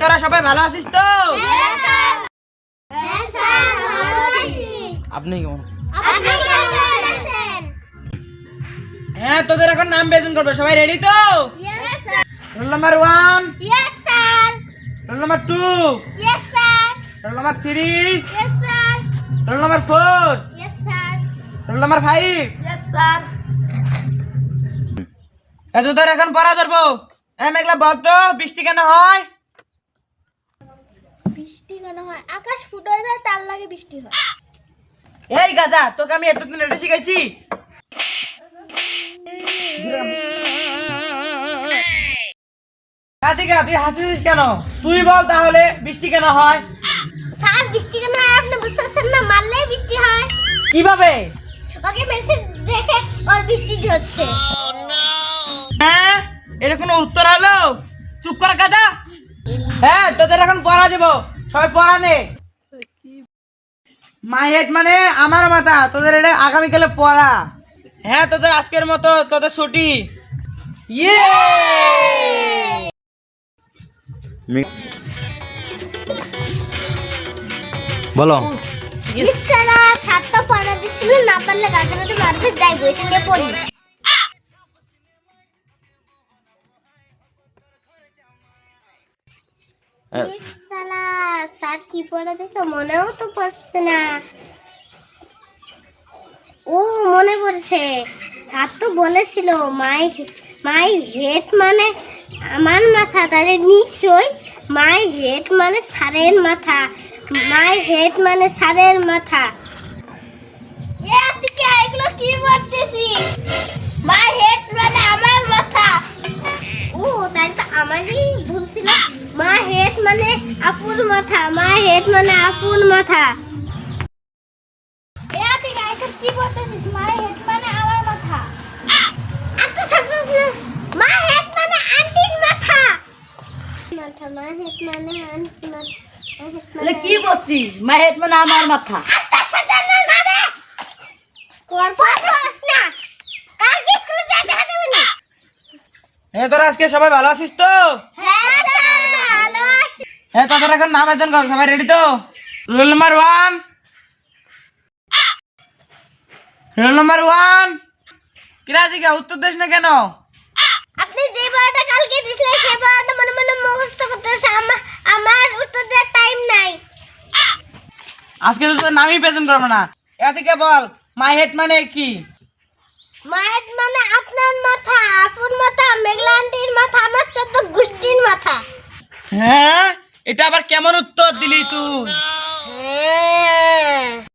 তোরা সবাই ভালো আছিস তো? আপনি কেমন? হ্যাঁ, তোদের এখন নাম বেতন করবে, সবাই রেডি তো? Roll number 1, roll number 2, roll number 3, roll number 4, roll number 5। তোদের এখন পড়া ধরবো। মেঘলা বল তো, বৃষ্টি কেন হয়? বৃষ্টি কেন হয়? আকাশ ফুটো হয়ে যায়, তার লাগে বৃষ্টি হয়। এই গাধা, তোকে আমি এতদিন এটা শিখাইছি? রাধিকা, তুই হাসিস কেন? তুই বল তাহলে বৃষ্টি কেন হয়? স্যার, বৃষ্টি কেন হয় আপনি বুঝতেছেন না? মারলেই বৃষ্টি হয়। কিভাবে? ওকে মেসেজ দেখে ওর বৃষ্টি হচ্ছে। হ্যাঁ, এটা কোনো উত্তর হলো? চুপ কর গাধা। হ্যাঁ, তোদের এখন পড়া দেব, সবাই পড়া নে। মাই হেড মানে আমার মাথা, তোদের এটা আগামীকালে পড়া। হ্যাঁ, তোদের আজকের মতো তোদের ছুটি। ইয়ে! বলো। ইসরা সাতটা পড়া দিছিল, না পারলে গাছাতে মারবে, যাই বইতে নিয়ে পড়ি। ইসরা স্যার কি পড়া দিছে মনেও তো পড়ছে না। ও মনে পড়ছে, স্যার তো বলেছিল মাই হেড মানে আমার মাথা, তাহলে নিশ্চয় মাই হেড মানে স্যারের মাথা, মাই হেড মানে স্যারের মাথা। এগুলো কি বলতেছিস? মাই হেড মানে আমার মাথা। ও তাই তো আমারই ভুল ছিল। মাই হেড মানে আপুর মাথা, মাই হেড মানে আপুর মাথা। কি বলতেছিস? মাই হেড মানে আমার মাথা। এত সাকসেস না। মাই হেড মানে আন্টির মাথা। মাথা মাই হেড মানে আন্টির মাথা। তাহলে কি বলছিস? মাই হেড মানে আমার মাথা। আত্তা সাদা না দাদা। কোন পড়ো না। কাল কি স্কুলে যেতে হবে না? তোরা আজকে সবাই ভালো আছিস তো? হ্যাঁ স্যার, ভালো আছি। তোদের এখন নাম বেতন কর, সবাই রেডি তো? Roll number 1, roll number 1। কি রাধিকা, উত্তর দিস না কেন? আপনি যে পড়াটা কালকে দিছিলেন সেই পড়াটা মনে মনে মুখস্থ করতেছে, আমার উত্তর দেওয়ার টাইম নাই। আজকে তো তোর নামই বেতন করবো না। রাধিকা বল, মাই হেড মানে কি? মাই হেড মানে আপনার মাথা, আপুর মাথা, মেঘলা আন্টির মাথা, আমার 14 গোষ্ঠীর মাথা। হ্যাঁ, এটা আবার কেমন উত্তর দিলি তুই?